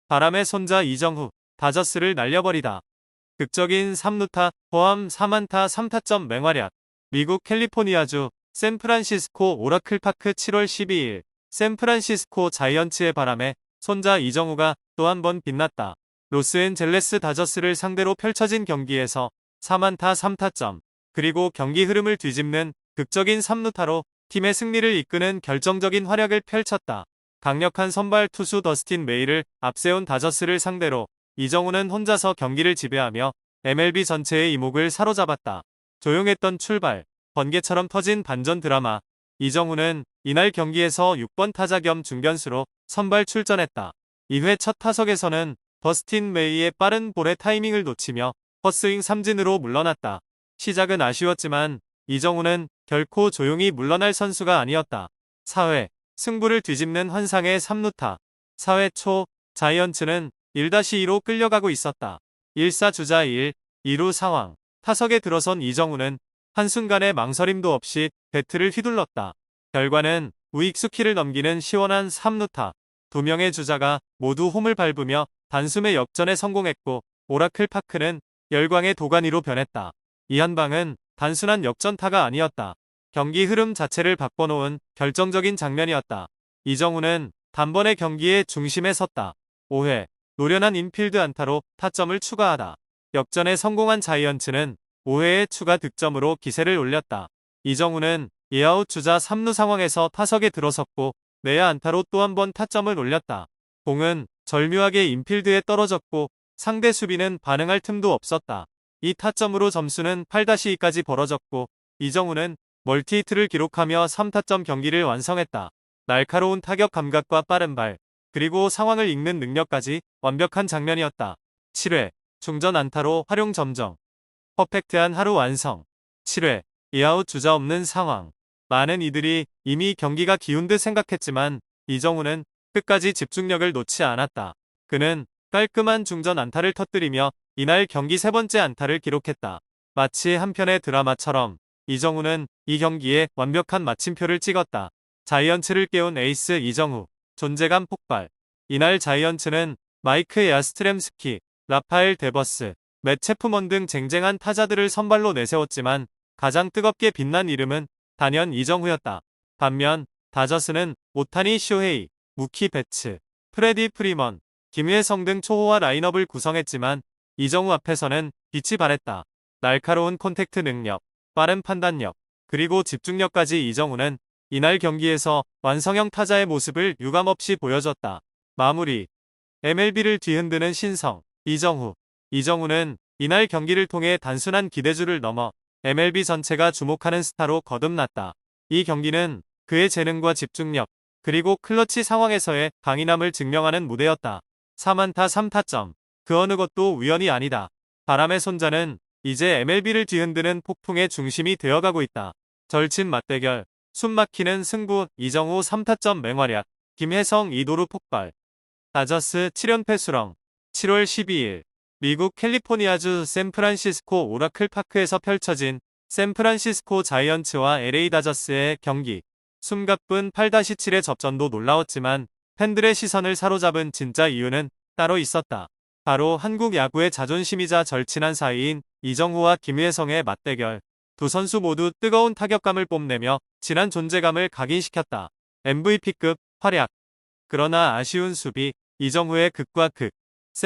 바람의 손자 이정후, 다저스를 날려버리다. 극적인 3루타 포함 4안타 3타점 맹활약. 미국 캘리포니아주 샌프란시스코 오라클파크 7월 12일 샌프란시스코 자이언츠의 바람에 손자 이정후가 또 한 번 빛났다. 로스앤젤레스 다저스를 상대로 펼쳐진 경기에서 4안타 3타점, 그리고 경기 흐름을 뒤집는 극적인 3루타로 팀의 승리를 이끄는 결정적인 활약을 펼쳤다. 강력한 선발 투수 더스틴 메이를 앞세운 다저스를 상대로 이정후는 혼자서 경기를 지배하며 MLB 전체의 이목을 사로잡았다. 조용했던 출발, 번개처럼 터진 반전 드라마. 이정후는 이날 경기에서 6번 타자 겸 중견수로 선발 출전했다. 2회 첫 타석에서는 더스틴 메이의 빠른 볼의 타이밍을 놓치며 헛스윙 삼진으로 물러났다. 시작은 아쉬웠지만 이정후는 결코 조용히 물러날 선수가 아니었다. 4회, 승부를 뒤집는 환상의 3루타. 4회 초, 자이언츠는 1-2로 끌려가고 있었다. 1사 주자 1, 2루 상황. 타석에 들어선 이정후는 한순간의 망설임도 없이 배트를 휘둘렀다. 결과는 우익수 키를 넘기는 시원한 3루타. 두 명의 주자가 모두 홈을 밟으며 단숨에 역전에 성공했고 오라클 파크는 열광의 도가니로 변했다. 이 한 방은 단순한 역전타가 아니었다. 경기 흐름 자체를 바꿔놓은 결정적인 장면이었다. 이정후는 단번에 경기의 중심에 섰다. 5회, 노련한 인필드 안타로 타점을 추가하다. 역전에 성공한 자이언츠는 5회의 추가 득점으로 기세를 올렸다. 이정후는 2아웃 주자 3루 상황에서 타석에 들어섰고 내야 안타로 또 한 번 타점을 올렸다. 공은 절묘하게 인필드에 떨어졌고 상대 수비는 반응할 틈도 없었다. 이 타점으로 점수는 8-2까지 벌어졌고 이정후는 멀티히트를 기록하며 3타점 경기를 완성했다. 날카로운 타격 감각과 빠른 발, 그리고 상황을 읽는 능력까지 완벽한 장면이었다. 7회, 중전 안타로 활용 점정. 퍼펙트한 하루 완성. 7회, 2아웃 주자 없는 상황. 많은 이들이 이미 경기가 기운 듯 생각했지만 이정후는 끝까지 집중력을 놓지 않았다. 그는 깔끔한 중전 안타를 터뜨리며 이날 경기 세 번째 안타를 기록했다. 마치 한편의 드라마처럼 이정후는 이 경기에 완벽한 마침표를 찍었다. 자이언츠를 깨운 에이스 이정후, 존재감 폭발. 이날 자이언츠는 마이크 야스트렘스키, 라파엘 데버스, 맷 체프먼 등 쟁쟁한 타자들을 선발로 내세웠지만 가장 뜨겁게 빛난 이름은 단연 이정후였다. 반면 다저스는 오타니 쇼헤이, 무키 베츠, 프레디 프리먼, 김혜성 등 초호화 라인업을 구성했지만 이정후 앞에서는 빛이 발했다. 날카로운 콘택트 능력, 빠른 판단력, 그리고 집중력까지 이정후는 이날 경기에서 완성형 타자의 모습을 유감없이 보여줬다. 마무리. MLB를 뒤흔드는 신성, 이정후. 이정후는 이날 경기를 통해 단순한 기대주를 넘어 MLB 전체가 주목하는 스타로 거듭났다. 이 경기는 그의 재능과 집중력, 그리고 클러치 상황에서의 강인함을 증명하는 무대였다. 4안타 3타점. 그 어느 것도 우연이 아니다. 바람의 손자는 이제 MLB를 뒤흔드는 폭풍의 중심이 되어가고 있다. 절친 맞대결, 숨막히는 승부, 이정후 3타점 맹활약, 김혜성 2도루 폭발. 다저스 7연패 수렁. 7월 12일 미국 캘리포니아주 샌프란시스코 오라클 파크에서 펼쳐진 샌프란시스코 자이언츠와 LA 다저스의 경기. 숨가쁜 8-7의 접전도 놀라웠지만 팬들의 시선을 사로잡은 진짜 이유는 따로 있었다. 바로 한국 야구의 자존심이자 절친한 사이인 이정후와 김혜성의 맞대결. 두 선수 모두 뜨거운 타격감을 뽐내며 진한 존재감을 각인시켰다. MVP급 활약. 그러나 아쉬운 수비, 이정후의 극과 극.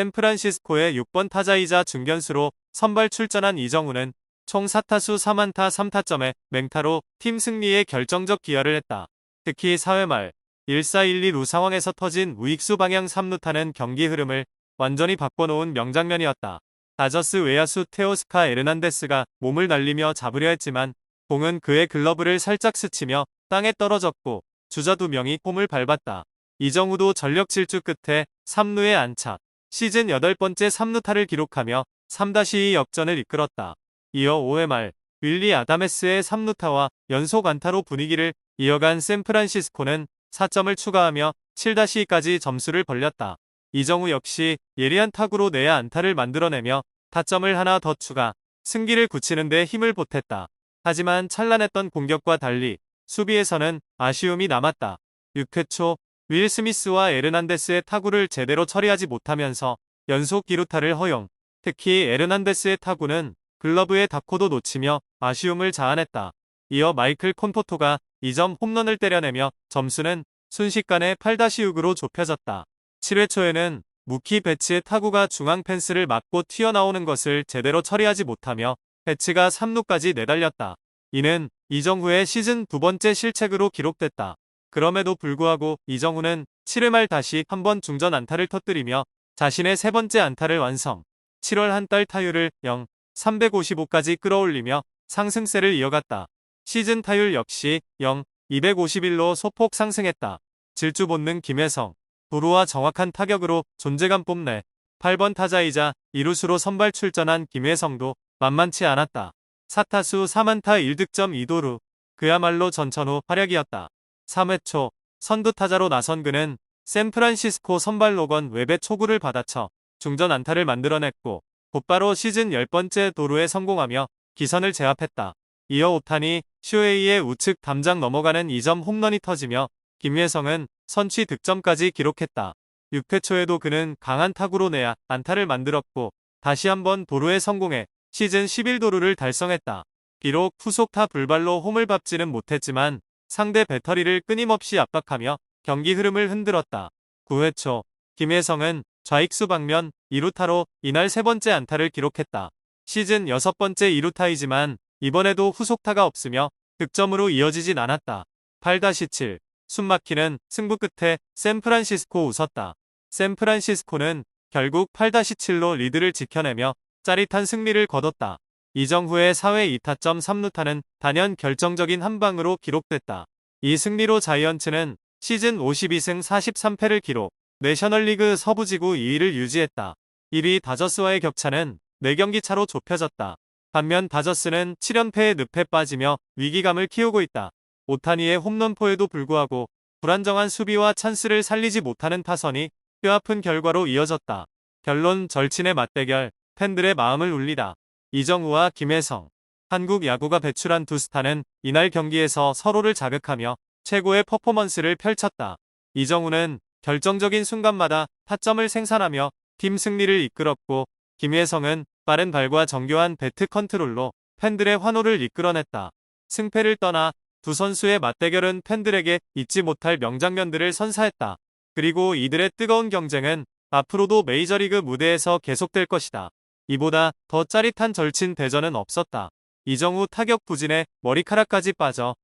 샌프란시스코의 6번 타자이자 중견수로 선발 출전한 이정후는 총 4타수 3안타 3타점의 맹타로 팀 승리에 결정적 기여를 했다. 특히 4회 말 1-4-1-2루 상황에서 터진 우익수 방향 3루타는 경기 흐름을 완전히 바꿔놓은 명장면이었다. 다저스 외야수 테오스카 에르난데스가 몸을 날리며 잡으려 했지만 공은 그의 글러브를 살짝 스치며 땅에 떨어졌고 주자 2명이 홈을 밟았다. 이정후도 전력 질주 끝에 3루에 안착. 시즌 8번째 3루타를 기록하며 3-2 역전을 이끌었다. 이어 5회 말 윌리 아다메스의 3루타와 연속 안타로 분위기를 이어간 샌프란시스코는 4점을 추가하며 7-2까지 점수를 벌렸다. 이정후 역시 예리한 타구로 내야 안타를 만들어내며 타점을 하나 더 추가, 승기를 굳히는 데 힘을 보탰다. 하지만 찬란했던 공격과 달리 수비에서는 아쉬움이 남았다. 6회 초 윌 스미스와 에르난데스의 타구를 제대로 처리하지 못하면서 연속 2루타를 허용. 특히 에르난데스의 타구는 글러브에 닿고도 놓치며 아쉬움을 자아냈다. 이어 마이클 콘포토가 2점 홈런을 때려내며 점수는 순식간에 8-6으로 좁혀졌다. 7회 초에는 무키 배츠의 타구가 중앙 펜스를 맞고 튀어나오는 것을 제대로 처리하지 못하며 배츠가 3루까지 내달렸다. 이는 이정후의 시즌 두 번째 실책으로 기록됐다. 그럼에도 불구하고 이정후는 7회 말 다시 한번 중전 안타를 터뜨리며 자신의 세 번째 안타를 완성. 7월 한 달 타율을 0.355까지 끌어올리며 상승세를 이어갔다. 시즌 타율 역시 0.251로 소폭 상승했다. 질주 본능 김혜성. 도루와 정확한 타격으로 존재감 뽐내 8번 타자이자 이루수로 선발 출전한 김혜성도 만만치 않았다. 4타수 4안타 1득점 2도루. 그야말로 전천후 활약이었다. 3회 초 선두 타자로 나선 그는 샌프란시스코 선발 로건 웹의 초구를 받아쳐 중전 안타를 만들어냈고 곧바로 시즌 10번째 도루에 성공하며 기선을 제압했다. 이어 오타니 슈에이의 우측 담장 넘어가는 2점 홈런이 터지며 김혜성은 선취 득점까지 기록했다. 6회 초에도 그는 강한 타구로 내야 안타를 만들었고 다시 한번 도루에 성공해 시즌 11도루를 달성했다. 비록 후속타 불발로 홈을 밟지는 못했지만 상대 배터리를 끊임없이 압박하며 경기 흐름을 흔들었다. 9회 초 김혜성은 좌익수 방면 2루타로 이날 세 번째 안타를 기록했다. 시즌 6번째 2루타이지만 이번에도 후속타가 없으며 득점으로 이어지진 않았다. 8-7 숨막히는 승부 끝에 샌프란시스코 웃었다. 샌프란시스코는 결국 8-7로 리드를 지켜내며 짜릿한 승리를 거뒀다. 이정후의 4회 2타점 3루타는 단연 결정적인 한 방으로 기록됐다. 이 승리로 자이언츠는 시즌 52승 43패를 기록, 내셔널리그 서부지구 2위를 유지했다. 1위 다저스와의 격차는 4경기 차로 좁혀졌다. 반면 다저스는 7연패에 늪에 빠지며 위기감을 키우고 있다. 오타니의 홈런포에도 불구하고 불안정한 수비와 찬스를 살리지 못하는 타선이 뼈아픈 결과로 이어졌다. 결론 절친의 맞대결, 팬들의 마음을 울리다. 이정후와 김혜성. 한국 야구가 배출한 두 스타는 이날 경기에서 서로를 자극하며 최고의 퍼포먼스를 펼쳤다. 이정후는 결정적인 순간마다 타점을 생산하며 팀 승리를 이끌었고 김혜성은 빠른 발과 정교한 배트 컨트롤로 팬들의 환호를 이끌어냈다. 승패를 떠나 두 선수의 맞대결은 팬들에게 잊지 못할 명장면들을 선사했다. 그리고 이들의 뜨거운 경쟁은 앞으로도 메이저리그 무대에서 계속될 것이다. 이보다 더 짜릿한 절친 대전은 없었다. 이정후 타격 부진에 머리카락까지 빠져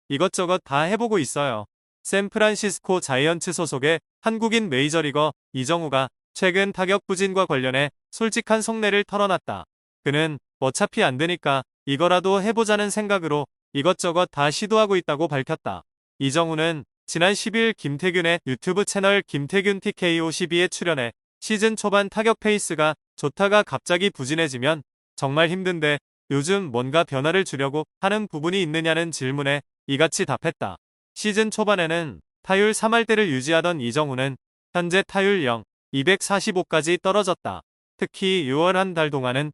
이것저것 다 해보고 있어요. 샌프란시스코 자이언츠 소속의 한국인 메이저리거 이정후가 최근 타격 부진과 관련해 솔직한 속내를 털어놨다. 그는 어차피 안 되니까 이거라도 해보자는 생각으로 이것저것 다 시도하고 있다고 밝혔다. 이정후는 지난 10일 김태균의 유튜브 채널 김태균 TKO12에 출연해 시즌 초반 타격 페이스가 좋다가 갑자기 부진해지면 정말 힘든데 요즘 뭔가 변화를 주려고 하는 부분이 있느냐는 질문에 이같이 답했다. 시즌 초반에는 타율 3할대를 유지하던 이정후는 현재 타율 0.245까지 떨어졌다. 특히 6월 한 달 동안은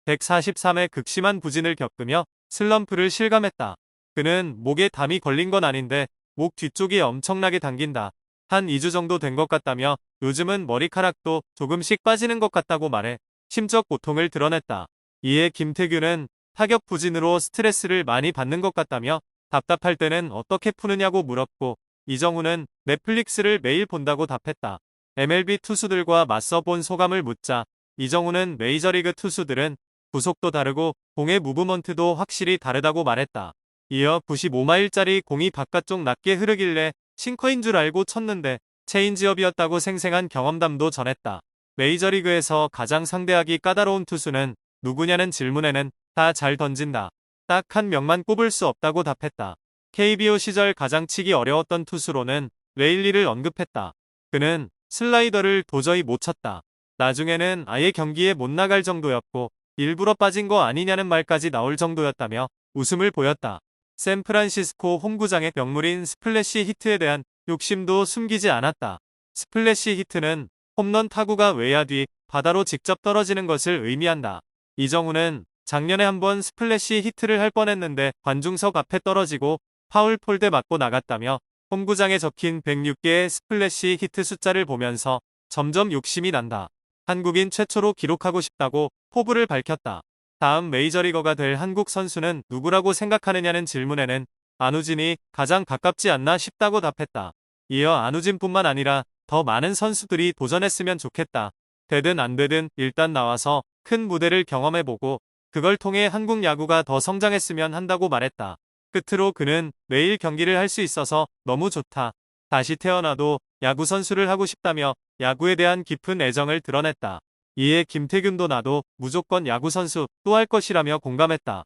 0.143의 극심한 부진을 겪으며 슬럼프를 실감했다. 그는 목에 담이 걸린 건 아닌데 목 뒤쪽이 엄청나게 당긴다. 한 2주 정도 된 것 같다며 요즘은 머리카락도 조금씩 빠지는 것 같다고 말해 심적 고통을 드러냈다. 이에 김태균은 타격 부진으로 스트레스를 많이 받는 것 같다며 답답할 때는 어떻게 푸느냐고 물었고 이정후는 넷플릭스를 매일 본다고 답했다. MLB 투수들과 맞서 본 소감을 묻자 이정후는 메이저리그 투수들은 구속도 다르고 공의 무브먼트도 확실히 다르다고 말했다. 이어 95마일짜리 공이 바깥쪽 낮게 흐르길래 싱커인 줄 알고 쳤는데 체인지업이었다고 생생한 경험담도 전했다. 메이저리그에서 가장 상대하기 까다로운 투수는 누구냐는 질문에는 다 잘 던진다. 딱 한 명만 꼽을 수 없다고 답했다. KBO 시절 가장 치기 어려웠던 투수로는 레일리를 언급했다. 그는 슬라이더를 도저히 못 쳤다. 나중에는 아예 경기에 못 나갈 정도였고 일부러 빠진 거 아니냐는 말까지 나올 정도였다며 웃음을 보였다. 샌프란시스코 홈구장의 명물인 스플래시 히트에 대한 욕심도 숨기지 않았다. 스플래시 히트는 홈런 타구가 외야 뒤 바다로 직접 떨어지는 것을 의미한다. 이정후는 작년에 한번 스플래시 히트를 할 뻔했는데 관중석 앞에 떨어지고 파울 폴대 맞고 나갔다며 홈구장에 적힌 106개의 스플래시 히트 숫자를 보면서 점점 욕심이 난다. 한국인 최초로 기록하고 싶다고 포부를 밝혔다. 다음 메이저리거가 될 한국 선수는 누구라고 생각하느냐는 질문에는 안우진이 가장 가깝지 않나 싶다고 답했다. 이어 안우진뿐만 아니라 더 많은 선수들이 도전했으면 좋겠다. 되든 안 되든 일단 나와서 큰 무대를 경험해보고 그걸 통해 한국 야구가 더 성장했으면 한다고 말했다. 끝으로 그는 매일 경기를 할 수 있어서 너무 좋다. 다시 태어나도 야구 선수를 하고 싶다며 야구에 대한 깊은 애정을 드러냈다. 이에 김태균도 나도 무조건 야구 선수 또 할 것이라며 공감했다.